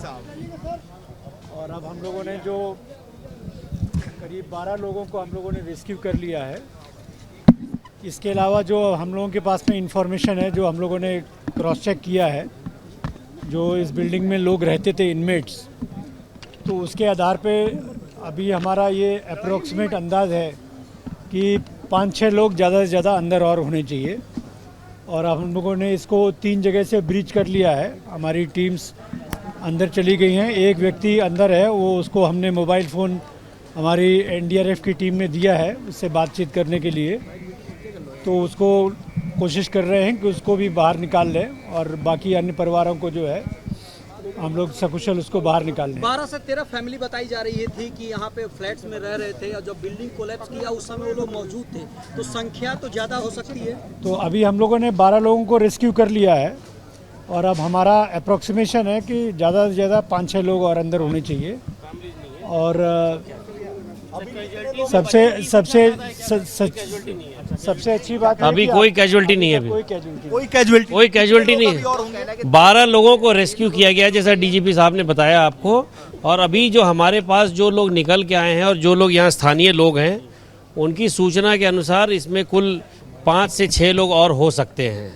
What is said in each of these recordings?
साहब। और अब हम लोगों ने जो करीब 12 लोगों को हम लोगों ने रेस्क्यू कर लिया है। इसके अलावा जो हम लोगों के पास में इंफॉर्मेशन है, जो हम लोगों ने क्रॉस चेक किया है, जो इस बिल्डिंग में लोग रहते थे इनमेट्स, तो उसके आधार पे अभी हमारा ये अप्रोक्सीमेट अंदाज़ है कि 5-6 लोग ज़्यादा से ज़्यादा अंदर और होने चाहिए। और अब हम लोगों ने इसको 3 जगह से ब्रीच कर लिया है। हमारी टीम्स अंदर चली गई हैं। एक व्यक्ति अंदर है, वो उसको हमने मोबाइल फ़ोन हमारी एनडीआरएफ की टीम ने दिया है उससे बातचीत करने के लिए, तो उसको कोशिश कर रहे हैं कि उसको भी बाहर निकाल लें और बाकी अन्य परिवारों को जो है हम लोग सकुशल उसको बाहर निकाल लें। 12 से 13 फैमिली बताई जा रही थी कि यहाँ पे फ्लैट्स में रह रहे थे और जब बिल्डिंग कोलैप्स किया उस समय वो लोग मौजूद थे, तो संख्या तो ज़्यादा हो सकती है। तो अभी हम लोगों ने 12 लोगों को रेस्क्यू कर लिया है और अब हमारा अप्रोक्सीमेशन है कि ज़्यादा से ज़्यादा 5-6 लोग और अंदर होने चाहिए। और सबसे अच्छी बात है अभी कोई कैजुअल्टी नहीं है। अभी कोई कैजुअल्टी नहीं है। 12 लोगों को रेस्क्यू किया गया जैसा डीजीपी साहब ने बताया आपको। और अभी जो हमारे पास जो लोग निकल के आए हैं और जो लोग यहाँ स्थानीय लोग हैं, उनकी सूचना के अनुसार इसमें कुल 5 से 6 लोग और हो सकते हैं।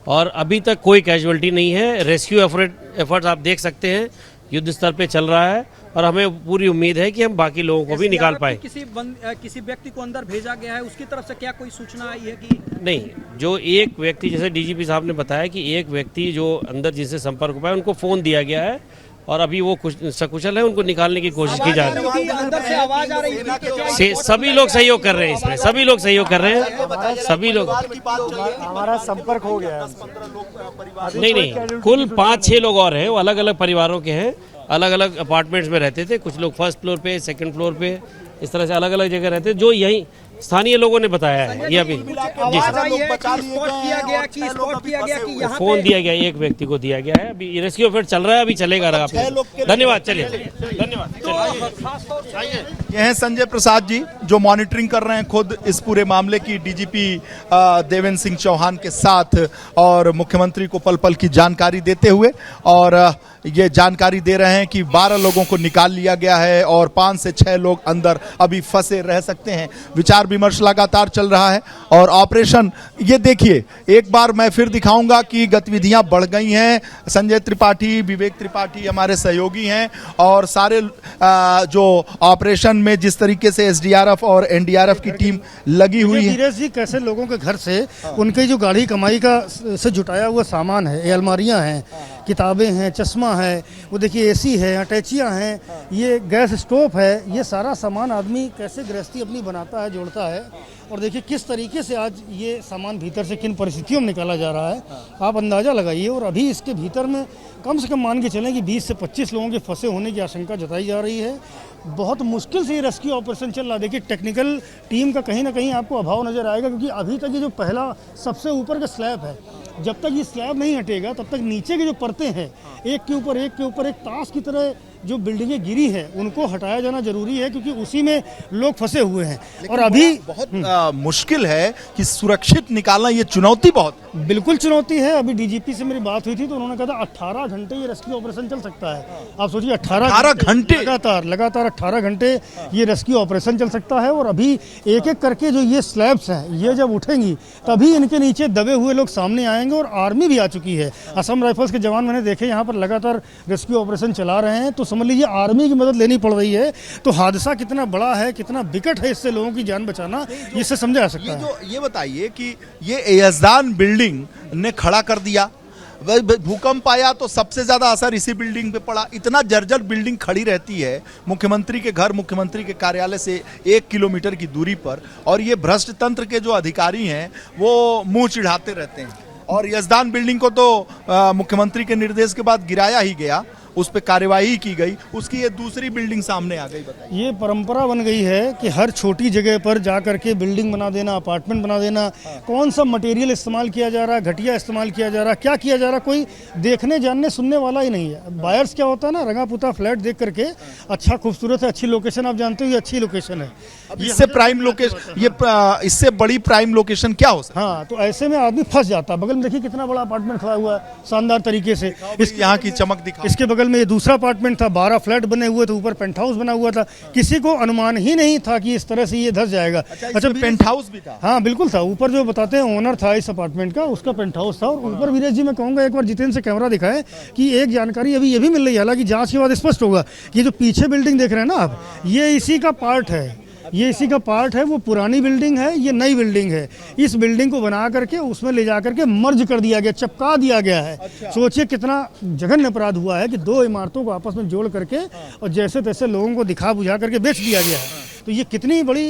और अभी तक कोई कैजुअल्टी नहीं है। रेस्क्यू एफर्ट्स आप देख सकते हैं युद्ध स्तर पे चल रहा है और हमें पूरी उम्मीद है कि हम बाकी लोगों को भी निकाल पाए। किसी व्यक्ति को अंदर भेजा गया है, उसकी तरफ से क्या कोई सूचना आई है कि नहीं? जो एक व्यक्ति, जैसे डीजीपी साहब ने बताया कि एक व्यक्ति जो अंदर जिससे संपर्क हुआ है उनको फ़ोन दिया गया है और अभी वो सकुशल है, उनको निकालने की कोशिश की जा रही है। अंदर से आवाज आ रही है। सभी लोग सहयोग कर रहे हैं इसमें, सभी लोग सहयोग कर रहे हैं, सभी लोग। हमारा संपर्क हो गया है। नहीं, कुल 5-6 लोग और हैं, वो अलग अलग परिवारों के हैं, अलग अलग अपार्टमेंट्स में रहते थे। कुछ लोग फर्स्ट फ्लोर पे, सेकंड फ्लोर पे, इस तरह से अलग अलग जगह रहते हैं, जो यहीं स्थानीय लोगों ने बताया है। ये अभी जी फोन दिया गया, एक व्यक्ति को दिया गया है। अभी रेस्क्यू एफर्ट चल रहा है, अभी चलेगा। धन्यवाद। चलिए, धन्यवाद। ये हैं संजय प्रसाद जी, जो मॉनिटरिंग कर रहे हैं खुद इस पूरे मामले की, डीजीपी देवेंद्र सिंह चौहान के साथ, और मुख्यमंत्री को पल पल की जानकारी देते हुए। और ये जानकारी दे रहे हैं कि 12 लोगों को निकाल लिया गया है और 5 से 6 लोग अंदर अभी फंसे रह सकते हैं। विचार विमर्श लगातार चल रहा है और ऑपरेशन, ये देखिए एक बार मैं फिर दिखाऊंगा कि गतिविधियां बढ़ गई हैं। संजय त्रिपाठी, विवेक त्रिपाठी हमारे सहयोगी हैं और सारे जो ऑपरेशन में जिस तरीके से एसडीआरएफ और एनडीआरएफ की टीम लगी हुई है। धीरज जी, कैसे लोगों के घर से उनके जो गाढ़ी कमाई का से जुटाया हुआ सामान है, ये अलमारियां हैं, किताबें हैं, चश्मा है, वो देखिए एसी है, अटैचियाँ हैं, ये गैस स्टोव है, ये सारा सामान आदमी कैसे गृहस्थी अपनी बनाता है, जोड़ता है। और देखिए किस तरीके से आज ये सामान भीतर से किन परिस्थितियों में निकाला जा रहा है, आप अंदाज़ा लगाइए। और अभी इसके भीतर में कम से कम मान के चलें कि 20 से 25 लोगों के फंसे होने की आशंका जताई जा रही है। बहुत मुश्किल से ये रेस्क्यू ऑपरेशन चल रहा है। देखिए टेक्निकल टीम का कहीं ना कहीं आपको अभाव नज़र आएगा, क्योंकि अभी तक ये जो पहला सबसे ऊपर का स्लैब है, जब तक ये स्लैब नहीं हटेगा तब तक नीचे की जो परतें हैं, एक के ऊपर एक ताश की तरह जो बिल्डिंगें गिरी हैं, उनको हटाया जाना जरूरी है, क्योंकि उसी में लोग फंसे हुए हैं। और अभी बहुत मुश्किल है कि सुरक्षित निकालना, ये चुनौती बहुत बिल्कुल चुनौती है। अभी डीजीपी से मेरी बात हुई थी तो उन्होंने कहा था 18 घंटे ये रेस्क्यू ऑपरेशन चल सकता है। आप सोचिए 18 घंटे लगातार 18 घंटे ये रेस्क्यू ऑपरेशन चल सकता है। और अभी एक एक करके जो ये स्लैब्स हैं, ये जब उठेंगी तभी इनके नीचे दबे हुए लोग सामने आएंगे। और आर्मी भी आ चुकी है, असम राइफल्स के जवान मैंने देखे यहाँ पर लगातार रेस्क्यू ऑपरेशन चला रहे हैं। तो समझ लीजिए आर्मी की मदद लेनी पड़ रही है। तो हादसा कितना बड़ा है, कितना विकट है, इससे लोगों की जान बचाना, इससे समझा जा सकता है। ये बताइए कि ये यजदान बिल्डिंग ने खड़ा कर दिया, भूकंप आया तो सबसे ज्यादा असर इसी बिल्डिंग पे पड़ा। इतना जर्जर बिल्डिंग खड़ी रहती है मुख्यमंत्री के घर, मुख्यमंत्री के कार्यालय से 1 किलोमीटर की दूरी पर, और ये भ्रष्ट तंत्र के जो अधिकारी हैं वो मुंह चिढ़ाते रहते हैं। और यजदान बिल्डिंग को तो मुख्यमंत्री के निर्देश के बाद गिराया ही गया, उस पर कार्यवाही की गई, उसकी ये दूसरी बिल्डिंग सामने आ गई। बताइए, ये परंपरा बन गई है कि हर छोटी जगह पर जा करके बिल्डिंग बना देना, अपार्टमेंट बना देना। कौन सा मटेरियल इस्तेमाल किया जा रहा है, घटिया इस्तेमाल किया जा रहा है, क्या किया जा रहा है, कोई देखने जानने सुनने वाला ही नहीं है। बायर्स क्या होता है ना, रंगा पुता फ्लैट देख करके अच्छा खूबसूरत है, अच्छी लोकेशन, आप जानते हो ये अच्छी लोकेशन है, इससे प्राइम लोकेशन, ये इससे बड़ी प्राइम लोकेशन क्या हो सकती है? हाँ, तो ऐसे में आदमी फंस जाता है। बगल में देखिए कितना बड़ा अपार्टमेंट खड़ा हुआ है शानदार तरीके से, यहाँ की चमक दिखा, इसके बगल बगल में ये दूसरा अपार्टमेंट था, 12 फ्लैट बने हुए थे, ऊपर पेंट हाउस बना हुआ था। किसी को अनुमान ही नहीं था कि इस तरह से ये धस जाएगा। अच्छा, पेंट हाउस भी था? हाँ बिल्कुल था। ऊपर जो बताते हैं ओनर था इस अपार्टमेंट का, उसका पेंट हाउस था। और ऊपर वीरेश जी मैं कहूँगा एक बार जितेंद्र से कैमरा दिखाएं कि एक जानकारी अभी ये भी मिल रही है, हालांकि जांच के बाद स्पष्ट होगा। ये जो पीछे बिल्डिंग देख रहे हैं ना आप, ये इसी का पार्ट है, ये इसी का पार्ट है। वो पुरानी बिल्डिंग है, ये नई बिल्डिंग है। इस बिल्डिंग को बना करके उसमें ले जा करके मर्ज कर दिया गया, चिपका दिया गया है। सोचिए कितना जघन्य अपराध हुआ है कि दो इमारतों को आपस में जोड़ करके और जैसे तैसे लोगों को दिखा बुझा करके बेच दिया गया है। तो ये कितनी बड़ी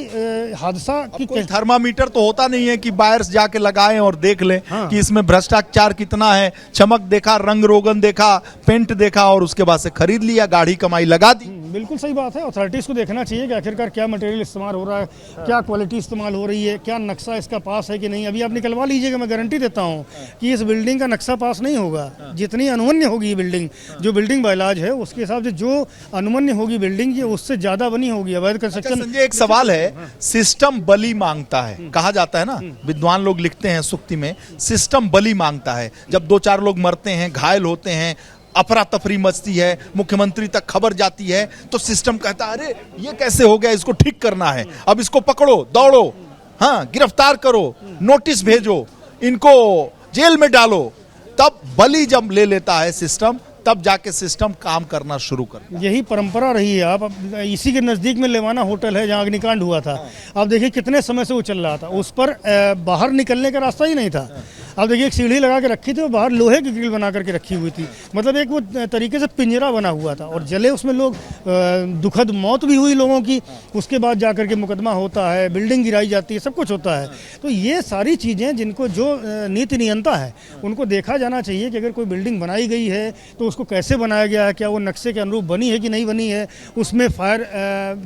हादसा की कोई थर्मामीटर तो होता नहीं है कि बायर्स जाके लगाएं और देख लें कि इसमें भ्रष्टाचार कितना है। चमक देखा, रंग रोगन देखा, पेंट देखा और उसके बाद से खरीद लिया, गाढ़ी कमाई लगा दी। बिल्कुल सही बात है। अथॉरिटीज़ को देखना चाहिए कि आखिरकार क्या मटेरियल इस्तेमाल हो रहा है, क्या क्वालिटी इस्तेमाल हो रही है, क्या नक्शा इसका पास है कि नहीं। अभी आप निकलवा लीजिएगा, मैं गारंटी देता हूँ कि इस बिल्डिंग का नक्शा पास नहीं होगा। जितनी अनुमन्य होगी ये बिल्डिंग, जो बिल्डिंग बायलाज है उसके हिसाब से जो अनुमन्य होगी बिल्डिंग, ये उससे ज़्यादा बनी होगी। अवैध कंस्ट्रक्शन। संजय, एक सवाल है, सिस्टम बलि मांगता है, कहा जाता है ना, विद्वान लोग लिखते हैं सुक्ति में, सिस्टम बलि मांगता है। जब 2-4 लोग मरते हैं, घायल होते हैं, अफरा तफरी मचती है, मुख्यमंत्री तक खबर जाती है, तो सिस्टम कहता है अरे ये कैसे हो गया, इसको ठीक करना है, अब इसको पकड़ो, दौड़ो, हाँ गिरफ्तार करो, नोटिस भेजो, इनको जेल में डालो। तब बलि जब ले लेता है सिस्टम, तब जाके सिस्टम काम करना शुरू कर। यही परंपरा रही है। आप इसी के नज़दीक में लेवाना होटल है जहाँ अग्निकांड हुआ था। आप देखिए कितने समय से वो चल रहा था, उस पर बाहर निकलने का रास्ता ही नहीं था। आप देखिए एक सीढ़ी लगा के रखी थी और बाहर लोहे की ग्रिल बना करके रखी हुई थी। मतलब एक वो तरीके से पिंजरा बना हुआ था और जले उसमें लोग, दुखद मौत भी हुई लोगों की। उसके बाद जा करके मुकदमा होता है, बिल्डिंग गिराई जाती है, सब कुछ होता है। तो ये सारी चीज़ें जिनको जो नीति नियंता है उनको देखा जाना चाहिए कि अगर कोई बिल्डिंग बनाई गई है तो उसको कैसे बनाया गया है, क्या वो नक्शे के अनुरूप बनी है कि नहीं बनी है, उसमें फायर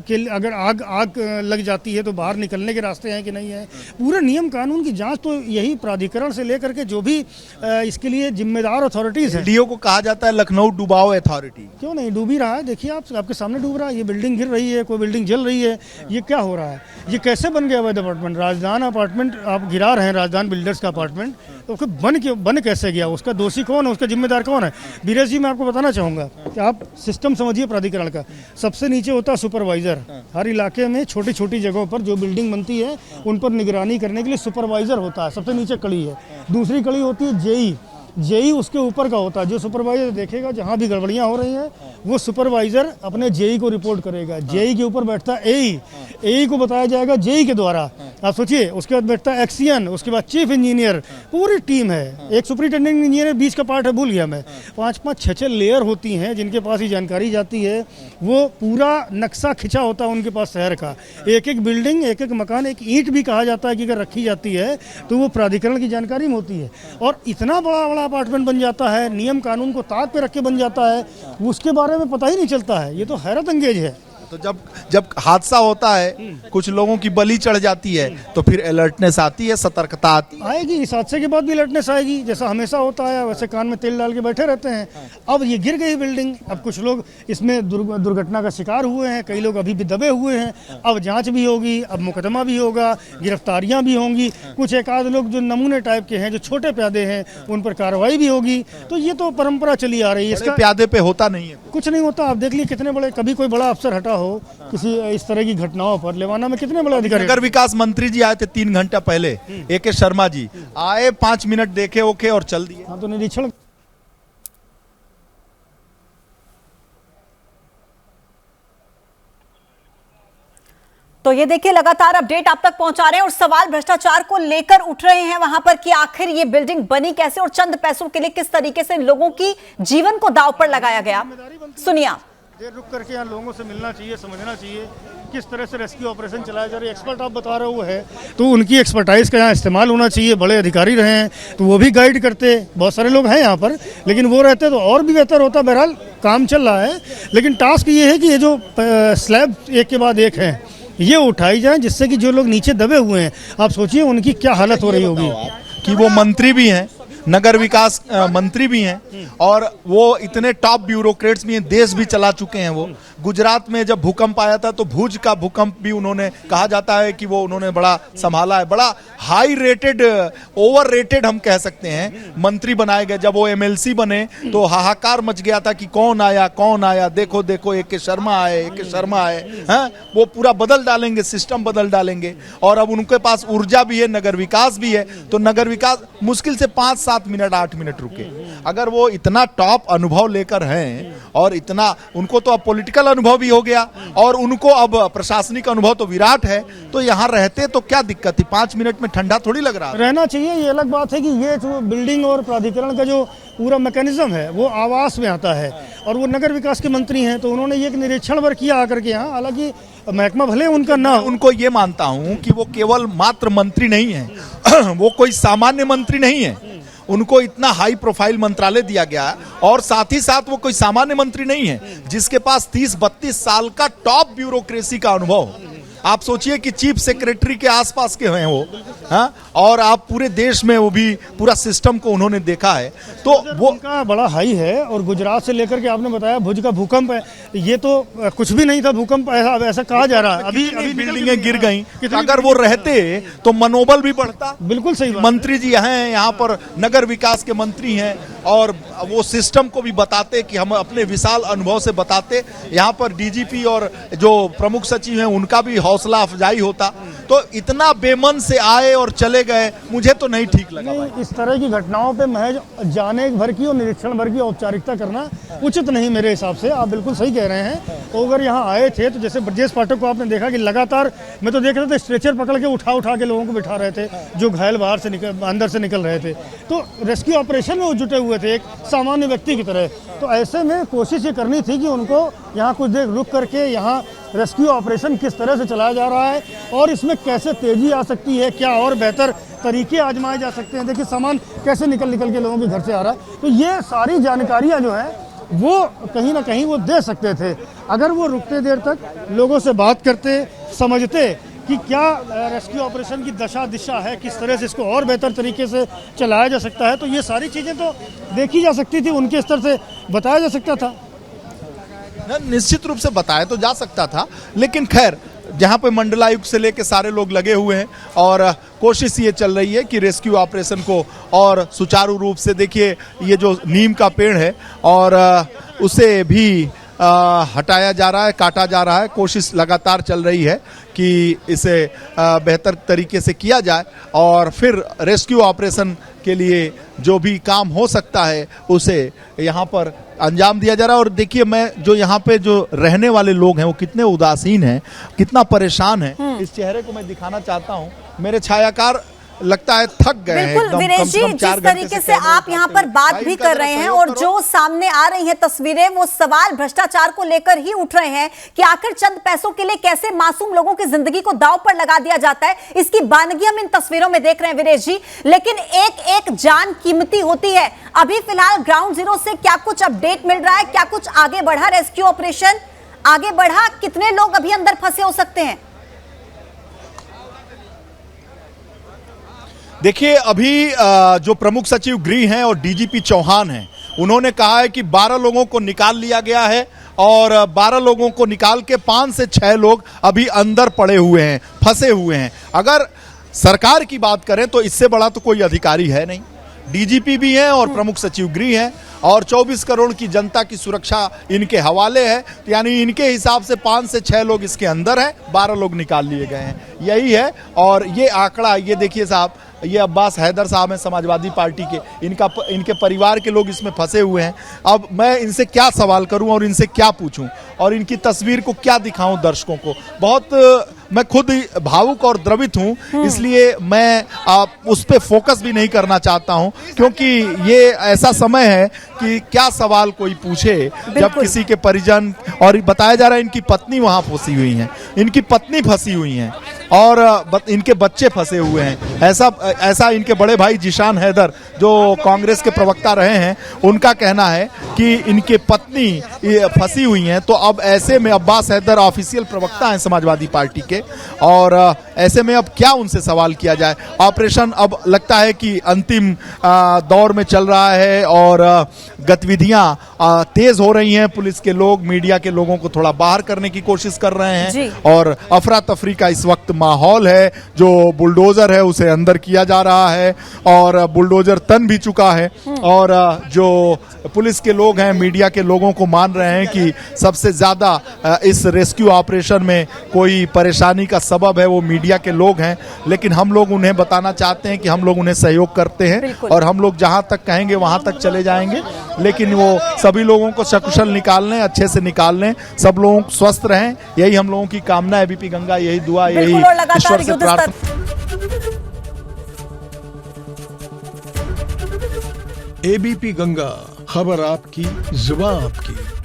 के अगर आग लग जाती है तो बाहर निकलने के रास्ते हैं कि नहीं है। पूरे नियम कानून की जांच तो यही प्राधिकरण से लेकर के जो भी इसके लिए जिम्मेदार अथॉरिटीज है। डीओ को कहा जाता है लखनऊ डुबाओ अथॉरिटी। क्यों नहीं, डूब ही रहा है। देखिए आप, आपके सामने डूब रहा है। ये बिल्डिंग गिर रही है, कोई बिल्डिंग जल रही है, ये क्या हो रहा है, ये कैसे बन गया अवैध अपार्टमेंट। राजधान अपार्टमेंट आप गिरा रहे हैं, राजधान बिल्डर्स का अपार्टमेंट, तो बन कैसे गया, उसका दोषी कौन है, उसका जिम्मेदार कौन है। वीरेश जी मैं आपको बताना चाहूँगा कि आप सिस्टम समझिए प्राधिकरण का। सबसे नीचे होता है सुपरवाइजर। हर इलाके में छोटी छोटी जगहों पर जो बिल्डिंग बनती है उन पर निगरानी करने के लिए सुपरवाइजर होता है, सबसे नीचे कड़ी है। दूसरी कड़ी होती है जेई उसके ऊपर का होता है। जो सुपरवाइजर देखेगा जहाँ भी गड़बड़ियाँ हो रही हैं वो सुपरवाइजर अपने जेई को रिपोर्ट करेगा। जेई के ऊपर बैठता है एई को बताया जाएगा जेई के द्वारा। आप सोचिए, उसके बाद बैठता है एक्सियन, उसके बाद चीफ इंजीनियर, पूरी टीम है। एक सुपरिटेंडेंट इंजीनियर बीच का पार्ट है, भूल गया मैं। 5-5, 6-6 लेयर होती हैं जिनके पास ही जानकारी जाती है। वो पूरा नक्शा खिंचा होता है उनके पास शहर का। एक एक बिल्डिंग, एक एक मकान, एक ईंट भी कहा जाता है कि अगर रखी जाती है तो वो प्राधिकरण की जानकारी में होती है। और इतना बड़ा अपार्टमेंट बन जाता है, नियम कानून को ताक पे रख के बन जाता है, उसके बारे में पता ही नहीं चलता है। ये तो हैरत अंगेज है। तो जब हादसा होता है, कुछ लोगों की बलि चढ़ जाती है, तो फिर अलर्टनेस आती है, सतर्कता आती आएगी। इस हादसे के बाद भी अलर्टनेस आएगी, जैसा हमेशा होता है वैसे कान में तेल डाल के बैठे रहते हैं। अब ये गिर गई बिल्डिंग, अब कुछ लोग इसमें दुर्घटना का शिकार हुए हैं, कई लोग अभी भी दबे हुए हैं। अब जांच भी होगी, अब मुकदमा भी होगा, गिरफ्तारियां भी होंगी। कुछ एक आध लोग जो नमूने टाइप के हैं, जो छोटे प्यादे हैं, उन पर कार्रवाई भी होगी। तो ये तो परंपरा चली आ रही है। इसका प्यादे पे होता नहीं है, कुछ नहीं होता। आप देख लीजिए कितने बड़े, कभी कोई बड़ा अफसर हटा हो किसी इस तरह की घटनाओं पर, लेवाना में कितने बड़े अधिकारी। नगर विकास मंत्री जी आए थे 3 घंटा पहले, AK शर्मा जी आए, 5 मिनट देखे ओके और चल दिए। हाँ, तो निरीक्षण। तो ये देखिए लगातार अपडेट आप तक पहुंचा रहे हैं और सवाल भ्रष्टाचार को लेकर उठ रहे हैं वहां पर कि आखिर ये बिल्डिंग बनी कैसे और चंद पैसों के लिए किस तरीके से लोगों की जीवन को दांव पर लगाया गया। सुनिए आप। देर रुक करके यहाँ लोगों से मिलना चाहिए, समझना चाहिए किस तरह से रेस्क्यू ऑपरेशन चलाया जा रहा है। एक्सपर्ट आप बता रहे हो है तो उनकी एक्सपर्टाइज का यहाँ इस्तेमाल होना चाहिए। बड़े अधिकारी रहे हैं तो वो भी गाइड करते, बहुत सारे लोग हैं यहाँ पर, लेकिन वो रहते तो और भी बेहतर होता। बहरहाल काम चल रहा है, लेकिन टास्क ये है कि ये जो स्लैब एक के बाद एक है ये उठाई जाए, जिससे कि जो लोग नीचे दबे हुए हैं, आप सोचिए उनकी क्या हालत हो रही होगी। कि वो मंत्री भी हैं, नगर विकास मंत्री भी हैं और वो इतने टॉप ब्यूरोक्रेट्स भी हैं, देश भी चला चुके हैं वो। गुजरात में जब भूकंप आया था तो भुज का भूकंप भी उन्होंने कहा जाता है कि वो उन्होंने बड़ा संभाला है, बड़ा हाई रेटेड, ओवर रेटेड हम कह सकते हैं मंत्री बनाए गए। जब वो एमएलसी बने तो हाहाकार मच गया था कि कौन आया, देखो देखो AK शर्मा आए, हैं, वो पूरा बदल डालेंगे, सिस्टम बदल डालेंगे। और अब उनके पास ऊर्जा भी है, नगर विकास भी है, तो नगर विकास मुश्किल से 5-7 मिनट 8 मिनट रुके। अगर वो इतना टॉप अनुभव लेकर हैं और इतना, उनको तो अब पॉलिटिकल अनुभव भी हो गया और उनको अब प्रशासनिक अनुभव तो विराट है, तो यहाँ रहते तो क्या दिक्कत थी? 5 मिनट में ठंडा थोड़ी लग रहा है। रहना चाहिए। ये अलग बात है कि ये जो बिल्डिंग और प्राधिकरण का जो पूरा मैकेनिज्म है वो आवास में आता है और वो नगर विकास के मंत्री हैं, तो उन्होंने ये एक निरीक्षण वर्क किया आकर के यहाँ। हालांकि महकमा भले उनका ना हो, उनको ये मानता हूं कि वो केवल मात्र मंत्री नहीं है वो कोई सामान्य मंत्री नहीं है, उनको इतना हाई प्रोफाइल मंत्रालय दिया गया और साथ ही साथ वो कोई सामान्य मंत्री नहीं है जिसके पास 30-32 साल का टॉप ब्यूरोक्रेसी का अनुभव हो। आप सोचिए कि चीफ सेक्रेटरी के आसपास के हैं वो, हाँ, और आप पूरे देश में वो भी पूरा सिस्टम को उन्होंने देखा है, तो वो उनका बड़ा हाई है। और गुजरात से लेकर के आपने बताया भुज का भूकंप है, ये तो कुछ भी नहीं था भूकंप, ऐसा कहा जा रहा है। अभी बिल्डिंगें गिर गई, अगर वो रहते तो मनोबल भी बढ़ता। बिल्कुल सही बात। मंत्री जी हैं यहाँ पर, नगर विकास के मंत्री हैं और वो सिस्टम को भी बताते कि हम अपने विशाल अनुभव से बताते। यहाँ पर डीजीपी और जो प्रमुख सचिव हैं उनका भी हौसला अफजाई होता। तो इतना बेमन से आए और चले गए, मुझे तो नहीं ठीक लगा। नहीं, इस तरह की घटनाओं पे महज जाने भर की और निरीक्षण भर की औपचारिकता करना उचित नहीं मेरे हिसाब से। आप बिल्कुल सही कह रहे हैं। तो अगर यहाँ आए थे तो जैसे ब्रजेश पाठक को आपने देखा कि लगातार, मैं तो देख रहे थे स्ट्रेचर पकड़ के उठा के लोगों को बिठा रहे थे जो घायल बाहर से अंदर से निकल रहे थे। तो रेस्क्यू ऑपरेशन में वो जुटे हुए थे एक सामान्य व्यक्ति की तरह। तो ऐसे में कोशिश ये करनी थी कि उनको यहाँ कुछ देर रुक करके यहाँ रेस्क्यू ऑपरेशन किस तरह से चलाया जा रहा है और इसमें कैसे तेजी आ सकती है, क्या और बेहतर तरीके आजमाए जा सकते हैं। देखिए सामान कैसे निकल के लोगों के घर से आ रहा है। तो ये सारी जानकारियाँ जो है वो कहीं ना कहीं वो दे सकते थे अगर वो रुकते देर तक, लोगों से बात करते, समझते कि क्या रेस्क्यू ऑपरेशन की दशा दिशा है, किस तरह से इसको और बेहतर तरीके से चलाया जा सकता है। तो ये सारी चीज़ें तो देखी जा सकती थी, उनके स्तर से बताया जा सकता था। निश्चित रूप से बताया तो जा सकता था, लेकिन खैर जहाँ पे मंडलायुक्त से लेके सारे लोग लगे हुए हैं और कोशिश ये चल रही है कि रेस्क्यू ऑपरेशन को और सुचारू रूप से, देखिए ये जो नीम का पेड़ है और उसे भी हटाया जा रहा है, काटा जा रहा है। कोशिश लगातार चल रही है कि इसे बेहतर तरीके से किया जाए और फिर रेस्क्यू ऑपरेशन के लिए जो भी काम हो सकता है उसे यहाँ पर अंजाम दिया जा रहा है। और देखिए, मैं जो यहाँ पे जो रहने वाले लोग हैं वो कितने उदासीन हैं, कितना परेशान है, इस चेहरे को मैं दिखाना चाहता हूँ। मेरे छायाकार लगता है थक गए हैं बिल्कुल वीरेश जी, जिस तरीके से आप यहाँ पर बात भी कर रहे हैं और जो सामने आ रही हैं तस्वीरें, वो सवाल भ्रष्टाचार को लेकर ही उठ रहे हैं कि आखिर चंद पैसों के लिए कैसे मासूम लोगों की जिंदगी को दांव पर लगा दिया जाता है। इसकी बानगी हम इन तस्वीरों में देख रहे हैं वीरेश जी, लेकिन एक एक जान कीमती होती है। अभी फिलहाल ग्राउंड जीरो से क्या कुछ अपडेट मिल रहा है, क्या कुछ आगे बढ़ा रेस्क्यू ऑपरेशन, आगे बढ़ा, कितने लोग अभी अंदर फंसे हो सकते हैं? देखिए, अभी जो प्रमुख सचिव गृह हैं और डीजीपी चौहान हैं, उन्होंने कहा है कि 12 लोगों को निकाल लिया गया है और 12 लोगों को निकाल के 5 से 6 लोग अभी अंदर पड़े हुए हैं, फंसे हुए हैं। अगर सरकार की बात करें तो इससे बड़ा तो कोई अधिकारी है नहीं। डीजीपी भी हैं और प्रमुख सचिव गृह हैं और 24 करोड़ की जनता की सुरक्षा इनके हवाले है, तो यानी इनके हिसाब से 5 से 6 लोग इसके अंदर हैं, 12 लोग निकाल लिए गए हैं, यही है। और ये आंकड़ा, ये देखिए साहब, ये अब्बास हैदर साहब हैं समाजवादी पार्टी के, इनके परिवार के लोग इसमें फंसे हुए हैं। अब मैं इनसे क्या सवाल करूं और इनसे क्या पूछूं और इनकी तस्वीर को क्या दिखाऊं दर्शकों को। बहुत मैं खुद भावुक और द्रवित हूं, इसलिए मैं उस पर फोकस भी नहीं करना चाहता हूं, क्योंकि ये ऐसा समय है कि क्या सवाल कोई पूछे जब किसी के परिजन, और बताया जा रहा है इनकी पत्नी वहां फंसी हुई हैं, इनकी पत्नी फंसी हुई हैं। और इनके बच्चे फंसे हुए हैं। ऐसा इनके बड़े भाई जिशान हैदर जो कांग्रेस के प्रवक्ता रहे हैं, उनका कहना है कि इनके पत्नी फंसी हुई हैं। तो अब ऐसे में अब्बास हैदर ऑफिशियल प्रवक्ता हैं समाजवादी पार्टी के, और ऐसे में अब क्या उनसे सवाल किया जाए। ऑपरेशन अब लगता है कि अंतिम दौर में चल रहा है और गतिविधियां तेज हो रही हैं। पुलिस के लोग मीडिया के लोगों को थोड़ा बाहर करने की कोशिश कर रहे हैं और अफरा तफरी का इस वक्त माहौल है। जो बुलडोजर है उसे अंदर किया जा रहा है और बुलडोजर तन भी चुका है, और जो पुलिस के लोग हैं मीडिया के लोगों को मान रहे हैं कि सबसे ज्यादा इस रेस्क्यू ऑपरेशन में कोई परेशानी का सबब है वो मीडिया के लोग हैं। लेकिन हम लोग उन्हें बताना चाहते हैं कि हम लोग उन्हें सहयोग करते हैं और हम लोग जहां तक कहेंगे वहां तक चले जाएंगे, लेकिन वो सभी लोगों को सकुशल निकाल लें, अच्छे से निकाल लें, सब लोग स्वस्थ रहें, यही हम लोगों की कामना है। एबीपी गंगा यही दुआ, यही ईश्वर से प्रार्थना। एबीपी गंगा, खबर आपकी, जुबान आपकी।